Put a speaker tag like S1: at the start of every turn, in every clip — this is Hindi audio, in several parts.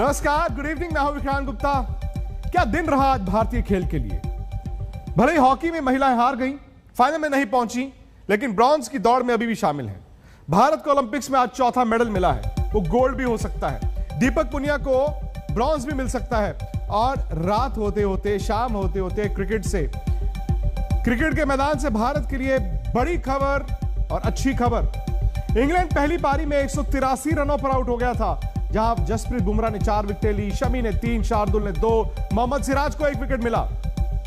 S1: नमस्कार, गुड इवनिंग। मैं हूं विक्रांत गुप्ता। क्या दिन रहा आज भारतीय खेल के लिए। भले ही हॉकी में महिलाएं हार गईं, फाइनल में नहीं पहुंची, लेकिन ब्रॉन्ज की दौड़ में अभी भी शामिल हैं। भारत को ओलंपिक्स में आज चौथा मेडल मिला है, वो गोल्ड भी हो सकता है। दीपक पुनिया को ब्रॉन्ज भी मिल सकता है। और रात होते होते, शाम होते होते क्रिकेट के मैदान से भारत के लिए बड़ी खबर और अच्छी खबर। इंग्लैंड पहली पारी में 183 रनों पर आउट हो गया था, जहां जसप्रीत बुमराह ने 4 विकेटें ली, शमी ने 3, शार्दुल ने 2, मोहम्मद सिराज को 1 विकेट मिला।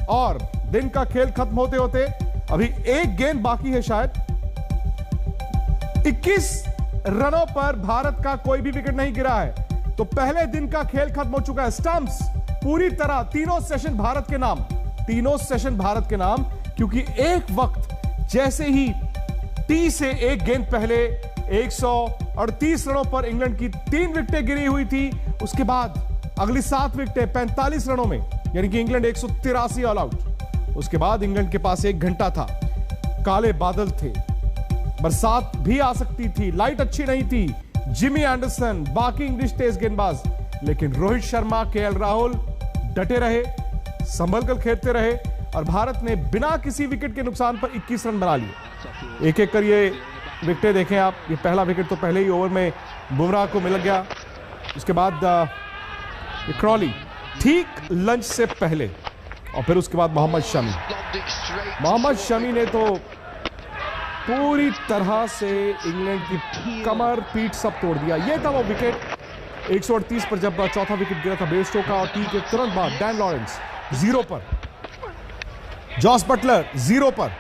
S1: और दिन का खेल खत्म होते होते अभी एक गेंद बाकी है, शायद 21 रनों पर भारत का कोई भी विकेट नहीं गिरा है। तो पहले दिन का खेल खत्म हो चुका है। स्टंप्स पूरी तरह तीनों सेशन भारत के नाम, क्योंकि एक वक्त जैसे ही टी से एक गेंद पहले 138 रनों पर इंग्लैंड की 3 विकेटें गिरी हुई थी, उसके बाद अगली 7 विकेटें 45 रनों में, यानी कि इंग्लैंड 183 ऑल आउट। उसके बाद इंग्लैंड के पास 1 घंटा था, काले बादल थे, बरसात भी आ सकती थी, लाइट अच्छी नहीं थी, जिमी एंडरसन, बाकी इंग्लिश तेज गेंदबाज, लेकिन रोहित शर्मा, केएल राहुल डटे रहे, संभल कर खेलते रहे और भारत ने बिना किसी विकेट के नुकसान पर 21 रन बना लिए। एक एक कर ये विकेटें देखें आप। ये पहला विकेट तो पहले ही ओवर में बुमराह को मिल गया। उसके बाद क्रॉली ठीक लंच से पहले, और फिर उसके बाद मोहम्मद शमी ने तो पूरी तरह से इंग्लैंड की कमर पीठ सब तोड़ दिया। ये था वो विकेट 138 पर जब चौथा विकेट गिरा था बेस्टो का, और टी के तुरंत बाद डैन लॉरेंस 0 पर, जॉस बटलर 0 पर,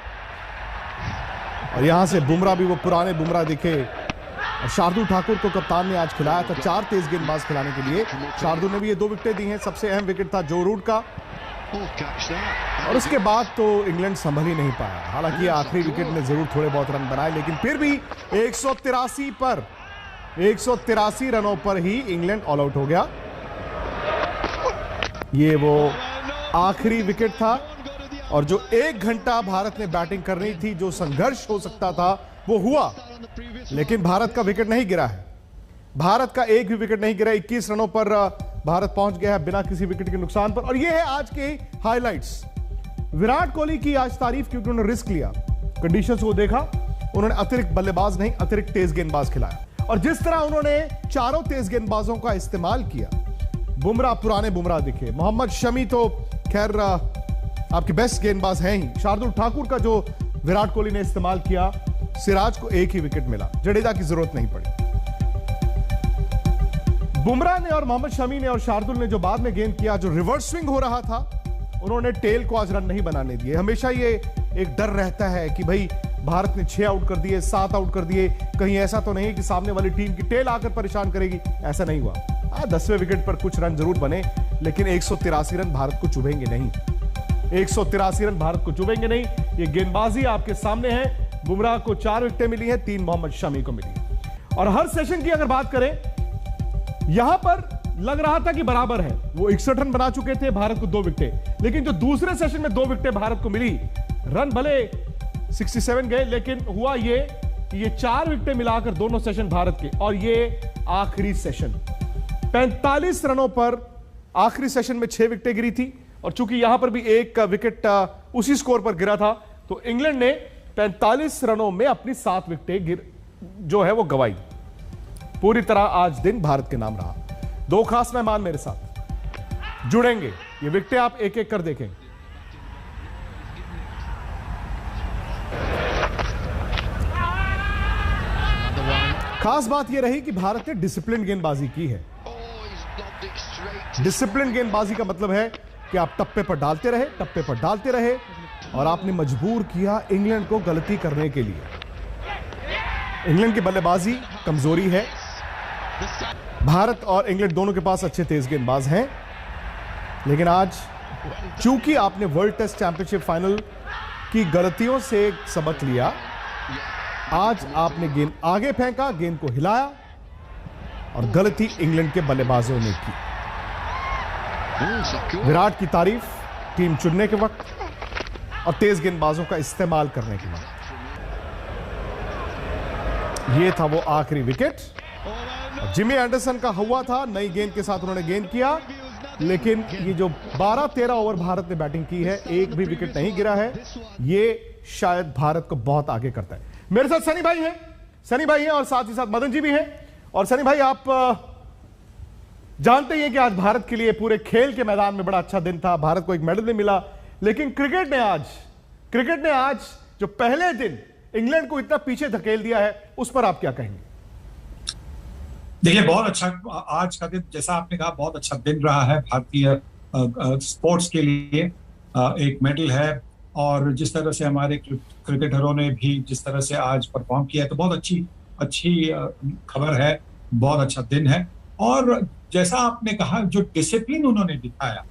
S1: और यहां से बुमराह भी वो पुराने बुमराह दिखे। और शार्दुल ठाकुर को कप्तान ने आज खिलाया था 4 तेज गेंदबाज खिलाने के लिए। शार्दुल ने भी ये 2 विकेटें दी हैं। सबसे अहम विकेट था जो रूट का, और उसके बाद तो इंग्लैंड संभल ही नहीं पाया। हालांकि आखिरी विकेट में जरूर थोड़े बहुत रन बनाए, लेकिन फिर भी 183 रनों पर ही इंग्लैंड ऑल आउट हो गया। ये वो आखिरी विकेट था, और जो 1 घंटा भारत ने बैटिंग करनी थी, जो संघर्ष हो सकता था, वो हुआ। लेकिन भारत का विकेट नहीं गिरा है। भारत का एक भी विकेट नहीं गिरा। 21 रनों पर भारत पहुंच गया है बिना किसी विकेट के नुकसान पर। और ये है आज के हाइलाइट्स। विराट कोहली की आज तारीफ, क्योंकि उन्होंने रिस्क लिया, कंडीशंस को देखा, उन्होंने अतिरिक्त बल्लेबाज नहीं, अतिरिक्त तेज गेंदबाज खिलाया, और जिस तरह उन्होंने चारों तेज गेंदबाजों का इस्तेमाल किया। बुमराह पुराने बुमराह दिखे, मोहम्मद शमी तो खैर आपके बेस्ट गेंदबाज हैं ही, शार्दुल ठाकुर का जो विराट कोहली ने इस्तेमाल किया, सिराज को 1 ही विकेट मिला, जडेजा की जरूरत नहीं पड़ी। बुमराह ने और मोहम्मद शमी ने और शार्दुल ने जो बाद में गेंद किया, जो रिवर्स स्विंग हो रहा था, उन्होंने टेल को आज रन नहीं बनाने दिए। हमेशा ये एक डर रहता है कि भाई भारत ने 6 आउट कर दिए, 7 आउट कर दिए, कहीं ऐसा तो नहीं कि सामने वाली टीम की टेल आकर परेशान करेगी। ऐसा नहीं हुआ। 10वें विकेट पर कुछ रन जरूर बने, लेकिन 183 रन भारत को चुभेंगे नहीं। 183 रन भारत को चुभेंगे नहीं। ये गेंदबाजी आपके सामने है। बुमराह को 4 विकेटें मिली हैं, 3 मोहम्मद शमी को मिली। और हर सेशन की अगर बात करें, यहां पर लग रहा था कि बराबर है। वो 61 रन बना चुके थे, भारत को 2 विकेटें, लेकिन जो दूसरे सेशन में 2 विकेटें भारत को मिली, रन भले 67 गए, लेकिन हुआ ये कि ये 4 विकेटें मिलाकर दोनों सेशन भारत के, और ये आखिरी सेशन 45 रनों पर आखिरी सेशन में 6 विकेटें गिरी थी। और चूंकि यहां पर भी 1 विकेट उसी स्कोर पर गिरा था, तो इंग्लैंड ने 45 रनों में अपनी 7 विकेटें जो है वो गंवाई। पूरी तरह आज दिन भारत के नाम रहा। 2 खास मेहमान मेरे साथ जुड़ेंगे। ये विकेटें आप एक एक कर देखें। खास बात यह रही कि भारत ने डिसिप्लिन गेंदबाजी की है। डिसिप्लिन गेंदबाजी का मतलब है कि आप टप्पे पर डालते रहे, और आपने मजबूर किया इंग्लैंड को गलती करने के लिए। इंग्लैंड की बल्लेबाजी कमजोरी है। भारत और इंग्लैंड दोनों के पास अच्छे तेज गेंदबाज हैं, लेकिन आज चूंकि आपने वर्ल्ड टेस्ट चैंपियनशिप फाइनल की गलतियों से सबक लिया, आज आपने गेंद आगे फेंका, गेंद को हिलाया, और गलती इंग्लैंड के बल्लेबाजों ने की। विराट की तारीफ टीम चुनने के वक्त और तेज गेंदबाजों का इस्तेमाल करने के वक्त। यह था वो आखिरी विकेट जिमी एंडरसन का हुआ था, नई गेंद के साथ उन्होंने गेंद किया, लेकिन ये जो 12-13 ओवर भारत ने बैटिंग की है, एक भी विकेट नहीं गिरा है। ये शायद भारत को बहुत आगे करता है। मेरे साथ सनी भाई हैं और साथ ही साथ मदन जी भी हैं। और सनी भाई, आप जानते ही हैं कि आज भारत के लिए पूरे खेल के मैदान में बड़ा अच्छा दिन था, भारत को एक मेडल भी मिला, लेकिन क्रिकेट ने आज जो पहले दिन इंग्लैंड को इतना पीछे धकेल दिया है, उस पर आप क्या कहेंगे?
S2: देखिए, बहुत अच्छा आज का दिन, जैसा आपने कहा, बहुत अच्छा दिन रहा है भारतीय स्पोर्ट्स के लिए। एक मेडल है और जिस तरह से हमारे क्रिकेटरों ने भी जिस तरह से आज परफॉर्म किया है, तो बहुत अच्छी खबर है, बहुत अच्छा दिन है। और जैसा आपने कहा, जो डिसिप्लिन उन्होंने दिखाया,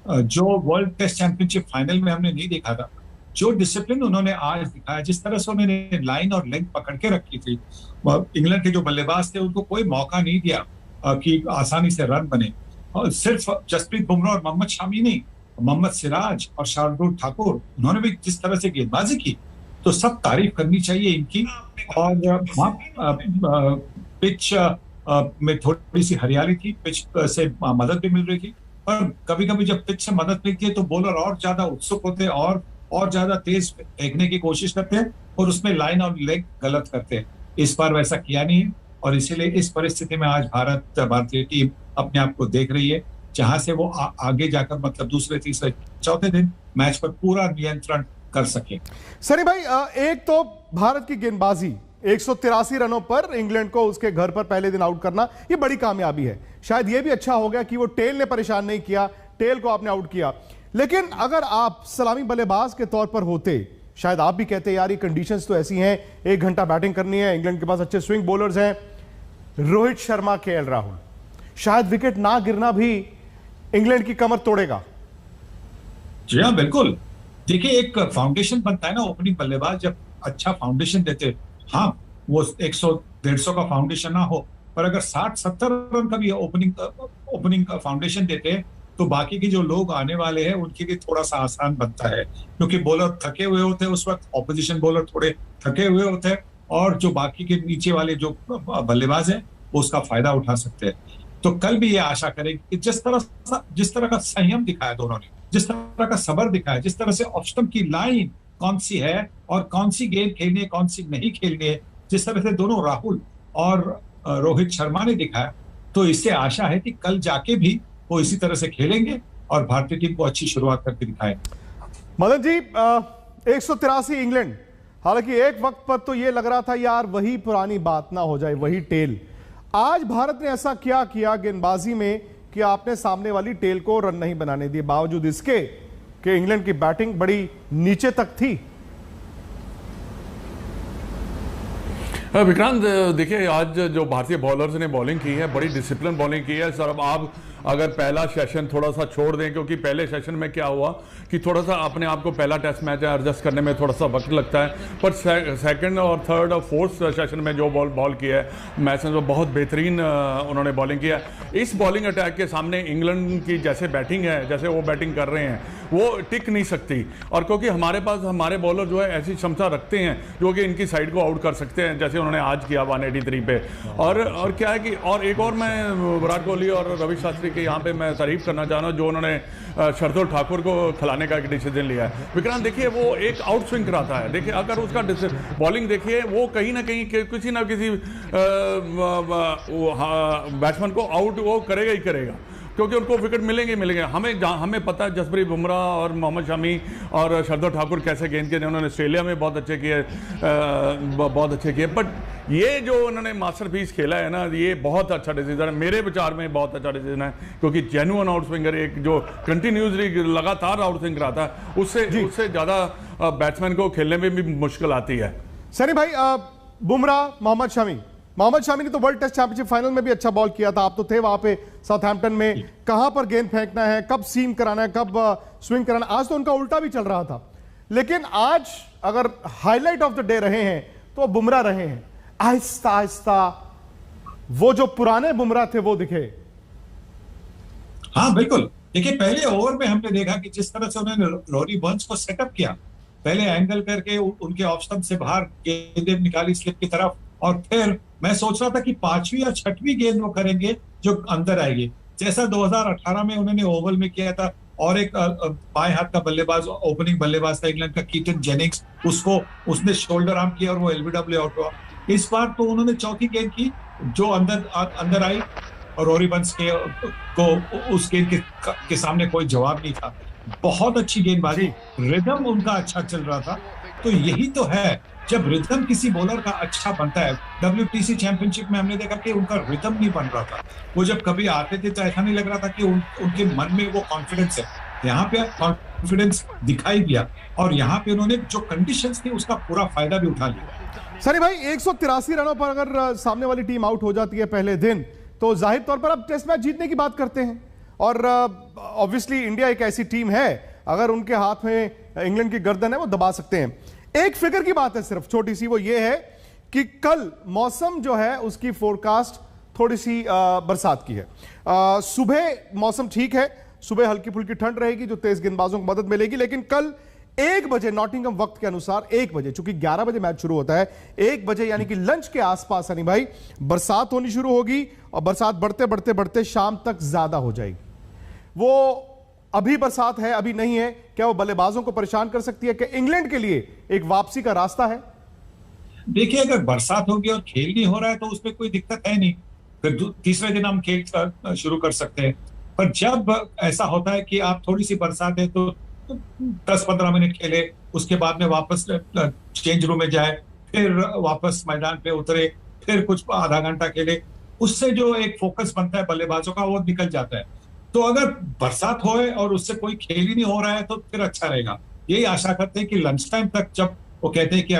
S2: जो वर्ल्ड टेस्ट चैंपियनशिप फाइनल में हमने नहीं देखा था, जो डिसिप्लिन उन्होंने आज दिखाया, जिस तरह से उन्होंने लाइन और लेंथ पकड़ के रखी थी, इंग्लैंड के जो बल्लेबाज थे उनको कोई मौका नहीं दिया कि आसानी से रन बने। और सिर्फ जसप्रीत बुमराह और मोहम्मद शमी नहीं, मोहम्मद सिराज और शार्दुल ठाकुर, उन्होंने भी जिस तरह से गेंदबाजी की, तो सब तारीफ करनी चाहिए इनकी। और पिच में थोड़ी सी हरियाली थी, पिच से मदद भी मिल रही थी, और कभी कभी जब पिच से मदद मिलती है तो बॉलर और ज्यादा उत्सुक होते हैं और ज्यादा तेज फेंकने की कोशिश करते हैं और उसमें लाइन और लेग गलत करते हैं। इस बार वैसा किया नहीं है और इसीलिए इस परिस्थिति में आज भारतीय टीम अपने आप को देख रही है, जहां से वो आगे जाकर मतलब दूसरे तीसरे चौथे दिन मैच पर पूरा नियंत्रण कर सके।
S1: सनी भाई, एक तो भारत की गेंदबाजी 183 रनों पर इंग्लैंड को उसके घर पर पहले दिन आउट करना, ये बड़ी कामयाबी है। शायद ये भी अच्छा हो गया कि वो टेल ने परेशान नहीं किया, टेल को आपने आउट किया। लेकिन अगर आप सलामी बल्लेबाज के तौर पर होते, शायद आप भी कहते यार ये कंडीशंस तो ऐसी हैं, 1 घंटा बैटिंग करनी है, इंग्लैंड के पास अच्छे स्विंग बॉलर्स हैं, रोहित शर्मा, केएल राहुल, शायद विकेट ना गिरना भी इंग्लैंड की कमर तोड़ेगा।
S2: जी हाँ, बिल्कुल। देखिए, एक फाउंडेशन बनता है ना, ओपनिंग बल्लेबाज जब अच्छा फाउंडेशन देते, हाँ वो 100-150 का फाउंडेशन ना हो, पर अगर 60-70 रन का भी ओपनिंग का फाउंडेशन देते, तो बाकी के जो लोग आने वाले हैं उनके लिए थोड़ा सा आसान बनता है, क्योंकि बॉलर थके हुए होते हैं उस वक्त, ऑपोजिशन बॉलर थोड़े थके हुए होते हैं, और जो बाकी के नीचे वाले जो बल्लेबाज हैं वो उसका फायदा उठा सकते हैं। तो कल भी ये आशा करें कि जिस तरह का संयम दिखाया दोनों ने, जिस तरह का सब्र दिखाया, जिस तरह से ऑफ स्टंप की लाइन कौन सी है और कौन सी गेंद खेलनी है, कौन सी नहीं खेलनी है, जिस तरह से दोनों राहुल और रोहित शर्मा ने दिखाया, तो इससे आशा है कि कल जाके भी वो इसी तरह से खेलेंगे और भारतीय टीम को अच्छी शुरुआत करके दिखाएंगे।
S1: मदन जी, 183 इंग्लैंड, हालांकि एक वक्त पर तो ये लग रहा था यार वही पुरानी बात ना हो जाए, वही टेल। आज भारत ने ऐसा क्या किया गेंदबाजी में कि आपने सामने वाली टेल को रन नहीं बनाने दिए, बावजूद इसके कि इंग्लैंड की बैटिंग बड़ी नीचे तक थी?
S3: विक्रांत, देखिए आज जो भारतीय बॉलर्स ने बॉलिंग की है, बड़ी डिसिप्लिन बॉलिंग की है सर। अब आप अगर पहला सेशन थोड़ा सा छोड़ दें, क्योंकि पहले सेशन में क्या हुआ कि थोड़ा सा अपने आप को पहला टेस्ट मैच है एडजस्ट करने में थोड़ा सा वक्त लगता है, पर सेकंड और थर्ड और फोर्थ सेशन में जो बॉल किया है मैच में, तो बहुत बेहतरीन उन्होंने बॉलिंग किया है। इस बॉलिंग अटैक के सामने इंग्लैंड की जैसे बैटिंग है, जैसे वो बैटिंग कर रहे हैं, वो टिक नहीं सकती। और क्योंकि हमारे पास हमारे बॉलर जो है ऐसी क्षमता रखते हैं जो कि इनकी साइड को आउट कर सकते हैं, जैसे उन्होंने आज किया 183 पे। और क्या है कि और एक और मैं विराट कोहली और रवि शास्त्री के यहाँ पे मैं तारीफ करना चाह रहा हूँ, जो उन्होंने शार्दुल ठाकुर को खिलाने का एक डिसीजन लिया है। विक्रांत, देखिए वो एक आउट स्विंग कराता है, देखिए अगर उसका बॉलिंग देखिए, वो कहीं ना कहीं किसी ना किसी बैट्समैन को आउट वो करेगा ही करेगा, क्योंकि उनको विकेट मिलेंगे। हमें पता है जसप्रीत बुमराह और मोहम्मद शमी और शार्दुल ठाकुर कैसे गेंद किए, उन्होंने ऑस्ट्रेलिया में बहुत अच्छे किए। बट ये जो उन्होंने मास्टरपीस खेला है ना, ये बहुत अच्छा डिसीजन है, मेरे विचार में बहुत अच्छा डिसीजन है, क्योंकि जेन्युइन आउट स्विंगर, एक जो कंटिन्यूसली लगातार आउट स्विंग कराता है, उससे ज़्यादा बैट्समैन को खेलने में भी मुश्किल आती है।
S1: सनी भाई, बुमराह, मोहम्मद शमी ने तो वर्ल्ड टेस्ट चैंपियनशिप फाइनल में भी अच्छा बॉल किया था, आप तो थे वहां पे साउथहैम्पटन में, कहां पर गेंद फेंकना है, कब सीम कराना है, कब स्विंग कराना है। आज तो उनका उल्टा भी चल रहा था, लेकिन आज अगर हाईलाइट ऑफ द डे रहे हैं तो बुमराह रहे हैं। आहिस्ता आहिस्ता वो जो पुराने बुमराह थे वो दिखे।
S2: हाँ बिल्कुल, देखिए पहले ओवर में हमने देखा कि जिस तरह से उन्होंने रोरी बर्न्स को सेटअप किया, पहले एंगल करके उनके ऑफ स्टंप से बाहर गेंदें निकाली स्लिप की तरफ, और फिर मैं सोच रहा था कि 5वीं या 6वीं गेंद वो करेंगे जो अंदर आएगी, जैसा 2018 में उन्होंने ओवल में किया था। और एक बाएं हाथ का बल्लेबाज, ओपनिंग बल्लेबाज था इंग्लैंड का, कीटन जेनिंग्स, उसने शोल्डर आर्म किया और वो एलबीडब्ल्यू आउट हुआ। इस बार तो उन्होंने चौथी गेंद की जो अंदर आई, और रोरी बंस को उस गेंद के सामने कोई जवाब नहीं था। बहुत अच्छी गेंदबाजी, रिदम उनका अच्छा चल रहा था। तो यही तो है, जब रिदम किसी बॉलर का अच्छा बनता है। WTC चैंपियनशिप में हमने देखा कि उनका रिदम नहीं बन रहा था। वो जब कभी आते थे तो ऐसा नहीं लग रहा था कि उनके मन में वो कॉन्फिडेंस है। यहाँ पे कॉन्फिडेंस दिखाई दिया, और यहाँ पे उन्होंने जो कंडीशंस थी उसका पूरा फायदा भी उठा लिया।
S1: सनी भाई, 183 रनों पर अगर सामने वाली टीम आउट हो जाती है पहले दिन, तो जाहिर तौर पर अब टेस्ट मैच जीतने की बात करते हैं। और ऑब्वियसली इंडिया एक ऐसी टीम है, अगर उनके हाथ में इंग्लैंड की गर्दन है वो दबा सकते हैं। एक फिक्र की बात है सिर्फ छोटी सी, वो ये है कि कल मौसम जो है उसकी फोरकास्ट थोड़ी सी बरसात की है। सुबह मौसम ठीक है, सुबह हल्की फुल्की ठंड रहेगी जो तेज गेंदबाजों को मदद मिलेगी, लेकिन कल 1 बजे नॉटिंघम वक्त के अनुसार 1 बजे, चूंकि 11 बजे मैच शुरू होता है, 1 बजे यानी कि लंच के आसपास सनी भाई बरसात होनी शुरू होगी, और बरसात बढ़ते बढ़ते बढ़ते शाम तक ज्यादा हो जाएगी। वो अभी बरसात है, अभी नहीं है, क्या वो बल्लेबाजों को परेशान कर सकती है? क्या इंग्लैंड के लिए एक वापसी का रास्ता है?
S2: देखिए, अगर बरसात होगी और खेल नहीं हो रहा है तो उसमें कोई दिक्कत है नहीं, फिर तीसरे दिन हम खेल शुरू कर सकते हैं। पर जब ऐसा होता है कि आप थोड़ी सी बरसात है तो 10-15 मिनट खेले, उसके बाद में वापस चेंज रूम में जाए, फिर वापस मैदान पे उतरे, फिर कुछ आधा घंटा खेले, उससे जो एक फोकस बनता है बल्लेबाजों का वो निकल जाता है। तो अगर बरसात होए और उससे कोई खेल ही नहीं हो रहा है तो फिर अच्छा रहेगा। यही आशा करते हैं कि लंच टाइम तक, जब वो कहते हैं कि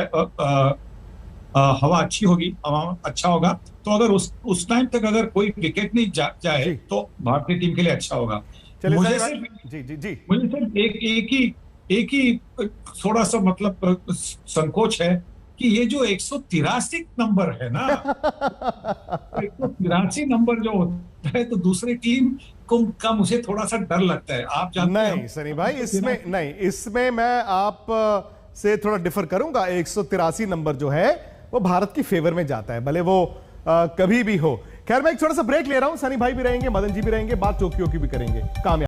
S2: हवा अच्छी होगी, हवा अच्छा होगा, तो अगर उस टाइम तक अगर कोई विकेट नहीं जाए तो भारतीय टीम के लिए अच्छा होगा। मुझे सिर्फ एक ही थोड़ा सा मतलब संकोच है कि ये जो 183 नंबर है ना 183 नंबर जो होता है, तो दूसरी टीम का मुझे थोड़ा सा डर लगता है। आप जानते हैं
S1: नहीं सनी भाई, इसमें मैं आप से थोड़ा डिफर करूंगा। 183 नंबर जो है वो भारत की फेवर में जाता है, भले वो कभी भी हो। खैर, मैं एक थोड़ा सा ब्रेक ले रहा हूं, सनी भाई भी रहेंगे, मदन जी भी रहेंगे, बात टोक्यो की भी करेंगे। काम